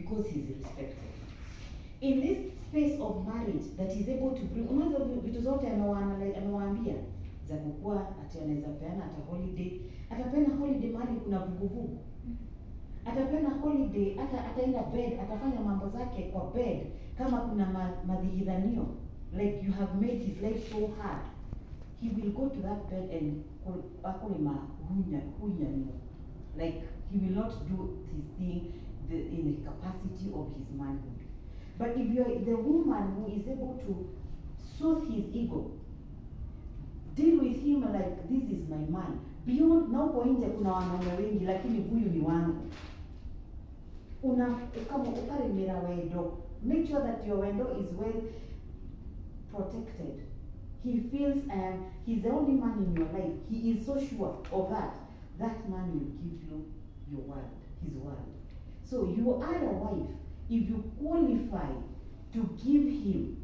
because he's respected. In this space of marriage that is able to bring, unaweza vitu zote amewaambia za kukua, ati anaweza peana hata holiday, atapeana holiday mahali kuna vuguvugu, atapeana holiday hata ataenda bed, atafanya mambo zake kwa bed kama kuna madhihidhanio, like you have made his life so hard, he will go to that bed and like he will not do his thing in the capacity of his manhood. But if you are the woman who is able to soothe his ego, deal with him like this is my man, beyond na uko nje kuna wanaume wengi lakini huyu ni wangu, kama ukarimira wendo, make sure that your window is well protected. He feels he's the only man in your life. He is so sure of that. That man will give you your word, his word. So you are a wife if you qualify to give him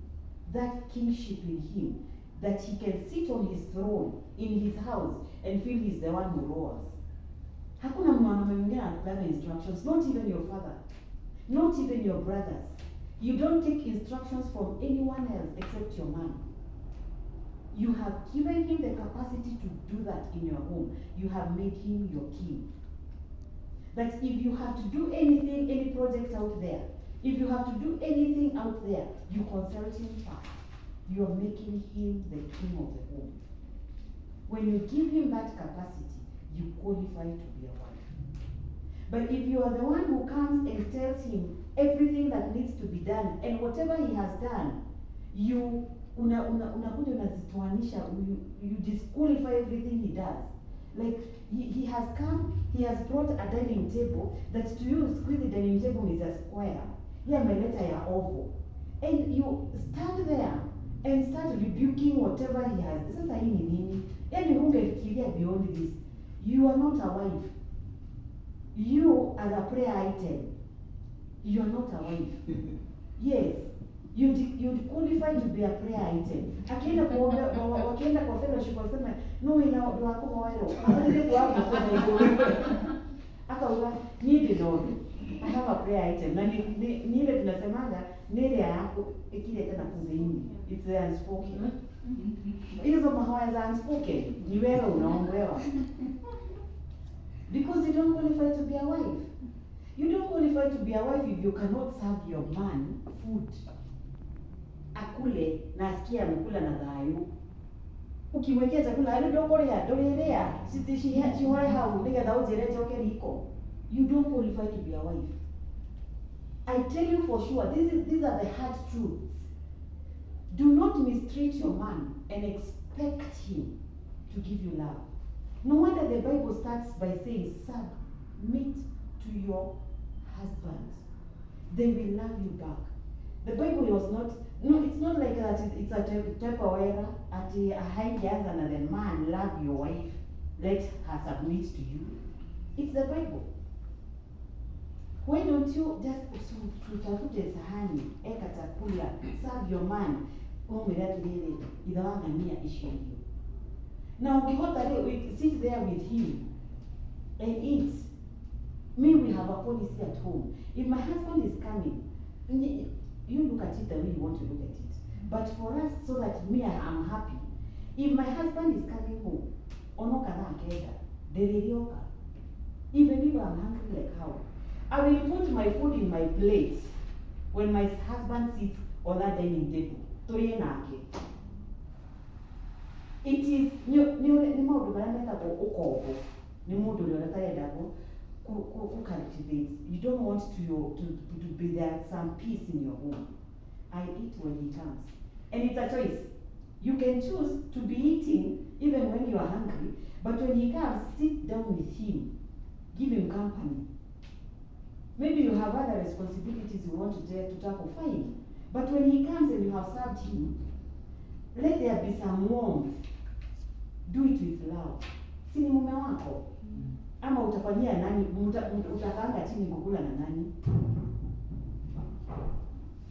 that kingship in him, that he can sit on his throne in his house and feel he's the one who roars. Hakuna mwanaume mwingine anapeana instructions, not even your father, not even your brothers. You don't take instructions from anyone else except your man. You have given him the capacity to do that in your home. You have made him your king. That if you have to do anything, any project out there, if you have to do anything out there, you consult him first. You are making him the king of the home. When you give him that capacity, you qualify to be a wife. But if you are the one who comes and tells him everything that needs to be done, and whatever he has done, you unakuja unazitoanisha, you disqualify everything he does. Like he has come, he has brought a dining table that to you, squeeze the dining table is a square. Here ameleta ya oval. And you stand there and start rebuking whatever he has. Sasa hii ni nini? Yaani ungefikiria beyond this. You are not a wife. You are a prayer item. You are not a wife. Yes. You qualify to be a prayer item. Akienda kuomba, wakienda kwa fellowship wasema no ina wako wao. Anataka kuomba kwa hivyo. Akawa need Lord. I have a prayer item. Na ni ile tunasemaga nile yako ikile tena kuziini. It's unspoken. Hizo mahoya za unspoken. Ni wewe unaombewa. Because you don't qualify to be a wife. You don't qualify to be a wife if you cannot serve your man food. Akule na asikia amekula na dhayo. Ukimwekea chakula hali dorea sitishi hore hau nige dhao jirete oke riko. You don't qualify to be a wife. I tell you for sure, these are the hard truths. Do not mistreat your man and expect him to give you love. No wonder the Bible starts by saying, submit to your husband. They will love you back. The Bible was not, no, it's not like that. It's a type of error. At a high gas and the man love your wife, let her submit to you. It's the Bible. Why don't you just tutafute sahani, eka chakula, serve your man, umilatu lele, idawanga nia ishi hiyo. Now we sit there with him and eat. Me, we have a policy at home. If my husband is coming, you look at it the way you want to look at it. But for us, so that me, I am happy. If my husband is coming home, onoka na akeda, dererioka. Even if I'm hungry like how, I will put my food in my plate when my husband sits on that dining table. Toye nake. It is ni maudu barameta ko okobo. Ni maudu lionataya dago ku cultivate. You don't want to be there some peace in your home. I eat when he comes. And it's a choice. You can choose to be eating even when you are hungry, but when he comes, sit down with him. Give him company. Maybe you have other responsibilities you want to tackle, fine. But when he comes and you have served him, let there be some warmth. Do it with love. Si ni mume wako? Ama utafanyia nani? Utakaanga chini kukula na nani?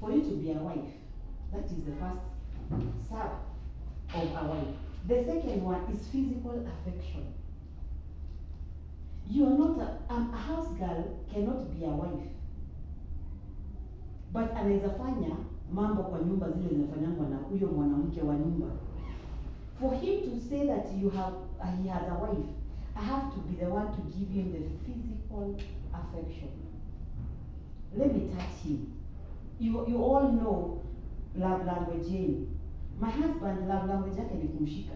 For you to be a wife, that is the first step of a wife. The second one is physical affection. You are not a house girl cannot be a wife. but anaweza fanya mambo kwa nyumba zile zinafanyangwa na huyo mwanamke wa nyumba. For him to say that he has a wife, I have to be the one to give him the physical affection. Let me touch him. You all know love language yenu. My husband love language yake ni kumshika.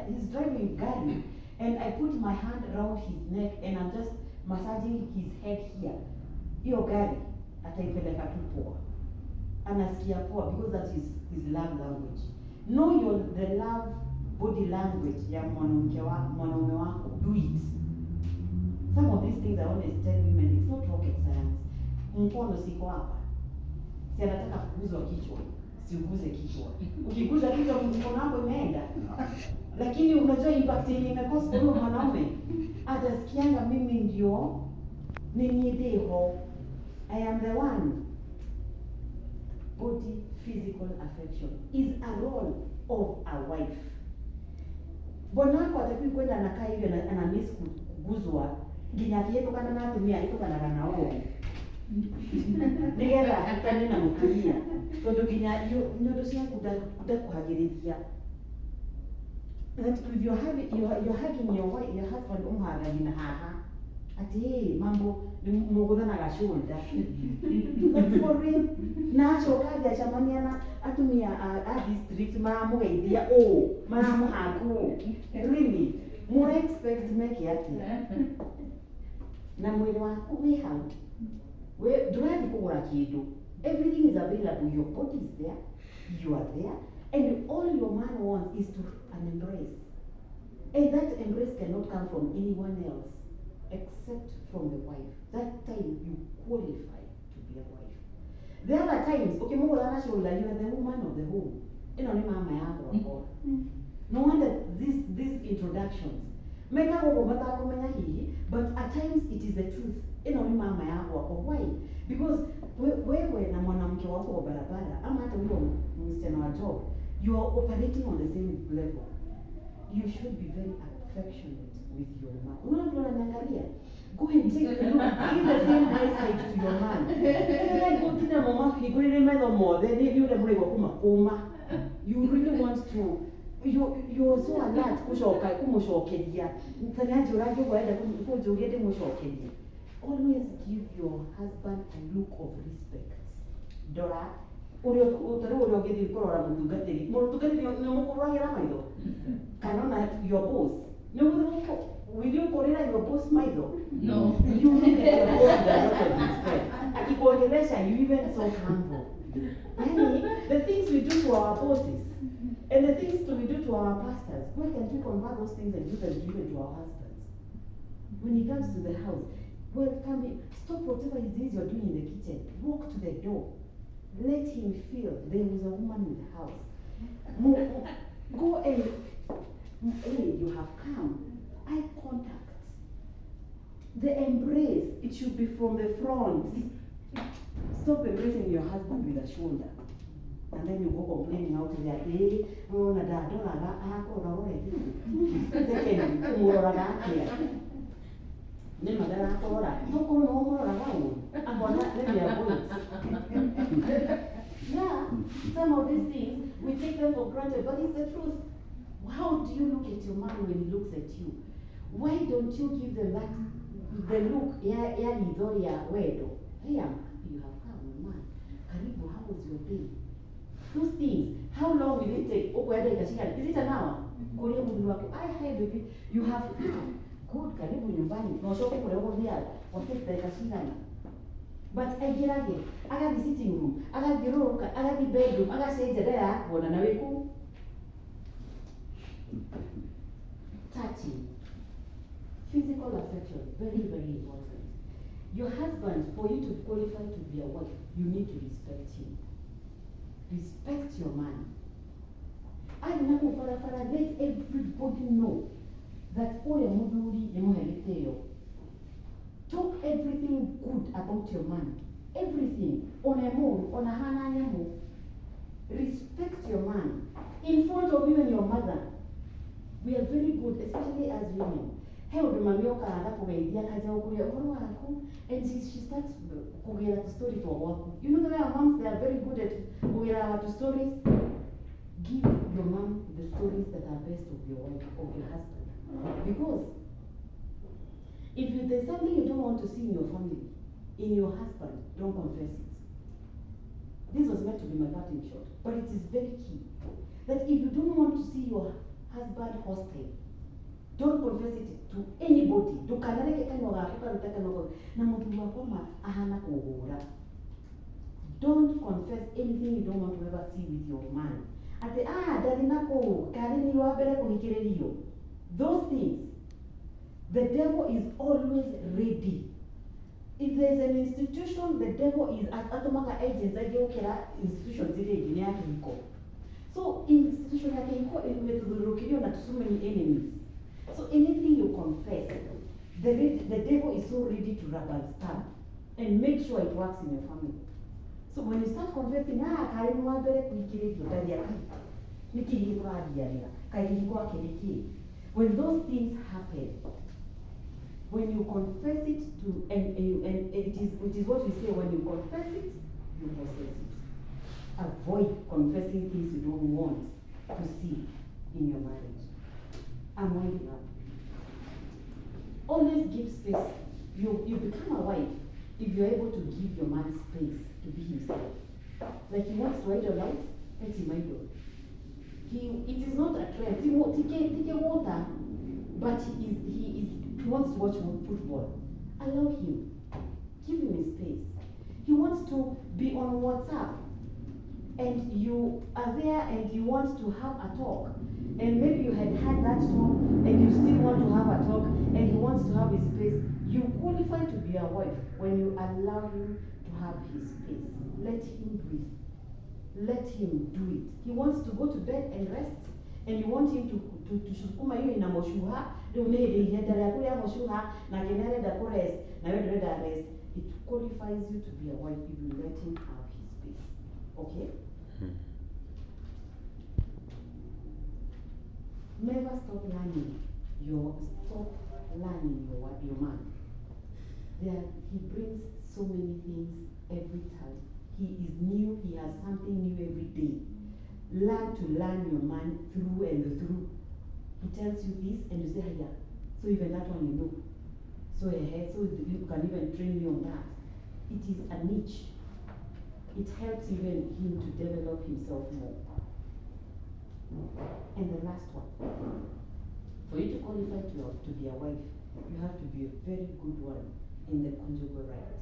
He's driving gari and I put my hand around his neck and I'm just massaging his head here. Hiyo gari ataipeleka tu poa. Anasikia poa because that is his love language. Know the love body language ya mwanaume wako. Do it. Some of these things I always tell women, it's not rocket science. Mkono siko hapa. Si anataka kuguzwa kichwa. Siuguze kichwa. Ukiguza kichwa mkono wako imeenda. Lakini unajua impact yenye imekosa kwa huyo mwanaume. Atasikianga mimi ndio ninideho. I am the one. Body physical affection is a role of a wife. Bwana wako atakiwa kwenda anakaa hivi ana miss kuguzwa. Nginya yetu kana na tumia ito kana kana wao. Nigera atani na mutumia. Tondu nginya nyondo cia kuhagiriria. That if you're hugging your husband umhagagina haha. Ati mambo mugudana ga shoulder. But for real, na shokaja chamaniana atumia a district maramugeithia maramuhagu. Really, more expect make ati. Na mwili wako we hau. We drive kugura kindu. Everything is available. Your body is there. You are there. And all your man wants is to an embrace. And that embrace cannot come from anyone else except from the wife. That time you qualify to be a wife. The other times, okay, Mungu anashoulder, you are the woman of the home. Ino ni mama yako wako. No wonder these introductions. Meka gogo bata kumenya hii, but at times it is the truth. Ino ni mama yako wako. Why? Because wewe na mwanamke wako wa barabara ama hata huyo msichana wa job, you are operating on the same level. You should be very affectionate with your man. Unaangalia, go and take a look. Give the same eyesight to your man. Go to the mama. He really remember more. Then you the boy kuma. You really want to. You're so alert. Kumushokeria. Mtanyaji uraje kwaenda kujogete mushokeria. Always give your husband a look of respect. Dora. Uri ogedi kurora mutugateri. Mutugateri ni mukurwagira maido. Kanona your boss. Will you call your boss Milo? No. You look at your boss with a lot of respect. Akikuongelesha, you even so humble. The things we do to our bosses and the things we do to our pastors, why can't we convert those things and do them even to our husbands? When he comes to the house, welcome him. Stop whatever it is you're doing in the kitchen. Walk to the door. Let him feel there is a woman in the house. Go and hey, you have come. Eye contact. The embrace, it should be from the front. Stop embracing your husband with a shoulder. And then you go complaining out there, hey, oh, na da, don't yeah, some of these things, we take them for granted, but it's the truth. How do you look at your man when he looks at you? Why don't you give them that, the look, yeah, wedo. Hey, you have come, man. Karibu, how was your day? Those things, how long will it take? Is it an hour? I had with you. You have good, karibu nyumbani. No shopping for the here. What is the But I get again. I got the sitting room. I got the room. I got the bedroom. I got the there. What an touching. Physical affection, very, very important. Your husband, for you to qualify to be a wife, you need to respect him. Respect your man. I know let everybody know that talk everything good about your man. Everything. On a moon, on a hana. Respect your man. In front of you and your mother. We are very good, especially as women. he undu mami okaga kugeithia kaja ukuria uhoro waku, and she starts kugira tu story to waku. You know the way our moms, they are very good at kugira watu stories. Give your mom the stories that are best of your wife, of your husband, because if there's something you don't want to see in your family, in your husband, don't confess it. This was meant to be my part in short, but it is very key that if you don't want to see your husband hostile, don't confess it to anybody. Dukanareke kanwa gaku karutaka na mutu wakoma ahana kuhura. Don't confess anything you don't want to ever see with your man. Ate darinako karini wabere kuhikiririo. Those things, the devil is always ready. If there's an institution, the devil is atomaka agents agiokera institution zile jini yake iko. So institution yake iko imetudhurukirio na so many enemies. So anything you confess, the devil is so ready to rubber stamp and make sure it works in your family. So when you start confessing, karini wabere kuhikiririo daria nikihikwa diarira kaihikwa kiriki. When those things happen, when you confess it to, and it is what we say, when you confess it, you possess it. Avoid confessing things you don't want to see in your marriage. I'm winding up. Always give space. You become a wife if you're able to give your man space to be himself. Like he wants to idolize, let him idol. It is not a trend. He water, but he wants to watch football. Allow him. Give him his space. He wants to be on WhatsApp, and you are there and you want to have a talk. And maybe you had that talk and you still want to have a talk and he wants to have his space. You qualify to be a wife when you allow him to have his space. Let him breathe. Let him do it. He wants to go to bed and rest, and you want him to shukuma hiyo ina moshuha, ndio nende yenda ya kule moshuha na kenere da rest na wewe da rest. It qualifies you to be a wife if you let him have his space. Okay? Never stop learning your man. He brings so many things every time. He is new, he has something new every day. Learn to learn your man through and through. He tells you this and you say, yeah, so even that one you know. So you can even train me on that. It is a niche. It helps even him to develop himself more. And the last one, for you to qualify to be a wife, you have to be a very good one in the conjugal rights.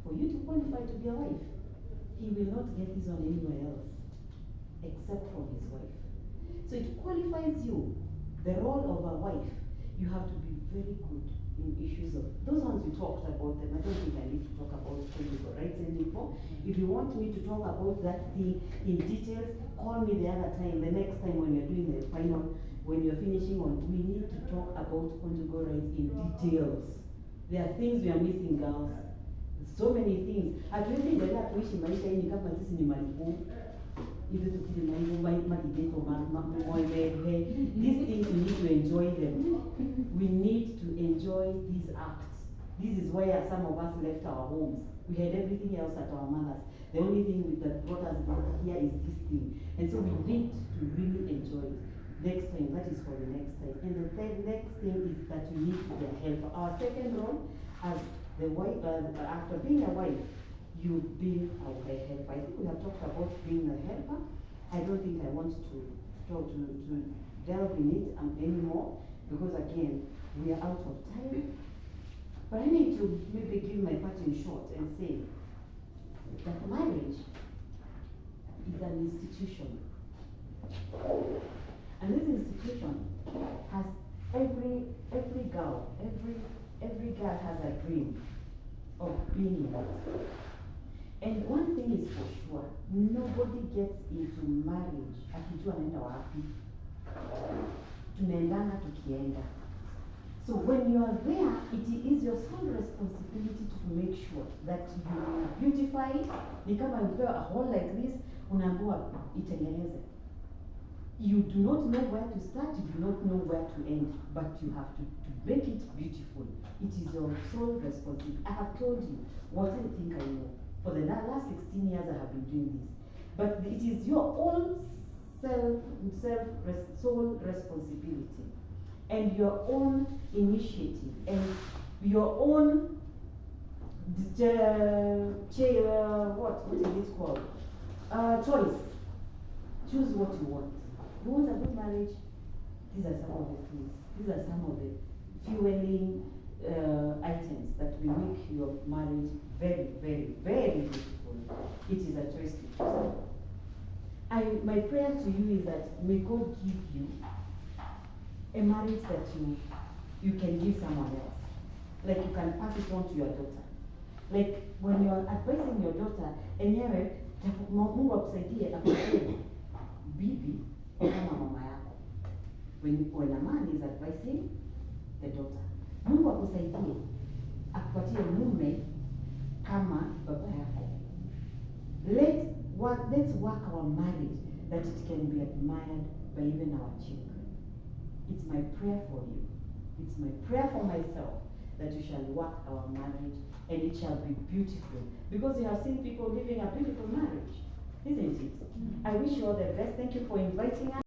For you to qualify to be a wife, he will not get this on anywhere else except from his wife. So it qualifies you, the role of a wife. You have to be very good in issues of those ones we talked about them. I don't think I need to talk about conjugal rights anymore. If you want me to talk about that thing in details, call me the other time, the next time when you're doing the final, when you're finishing on, we need to talk about conjugal rights in details. There are things we are missing, girls. So many things. Hatuwezi endelea kuishi maisha hii kama sisi ni malibu. Hivi tukili malibu madideko mwaimebe. These things we need to enjoy them. We need to enjoy these acts. This is where some of us left our homes. We had everything else at our mothers. The only thing that brought us here is this thing. And so we need to really enjoy it. Next time, that is for the next time. And the next thing is that you need to be a helper. Our second role as the wife, after being a wife, you've been a helper. I think we have talked about being a helper. I don't think I want to delve in it anymore, because again, we are out of time. But I need to maybe give my part in short and say that marriage is an institution. And this institution has every girl has a dream of being in it. And one thing is for sure, nobody gets into marriage akijua anaenda wapi. Tunaendana tukienda. So when you are there, it is your sole responsibility to make sure that you beautify it. Ni kama you a hole like this, unaambiwa itengeneze. You do not know where to start, you do not know where to end, but you have to make it beautiful. It is your sole responsibility. I have told you what I think I know. For the last 16 years I have been doing this. But it is your own sole responsibility and your own initiative and your own what is it called? Choice. Choose what you want. You want a good marriage? These are some of the things. These are some of the fueling items that will make your marriage very, very, very beautiful. It is a choice to choose. My prayer to you is that may God give you a marriage that you can give someone else. Like you can pass it on to your daughter. Like when you're advising your daughter, enyewe Mungu akusaidie akusaidie bibi kama mama yako. When a man is advising the daughter, Mungu akusaidie akupatie mume kama baba yako. Let's work our marriage that it can be admired by even our children. It's my prayer for you. It's my prayer for myself that you shall work our marriage and it shall be beautiful. Because you have seen people living a beautiful marriage, isn't it? I wish you all the best. Thank you for inviting us.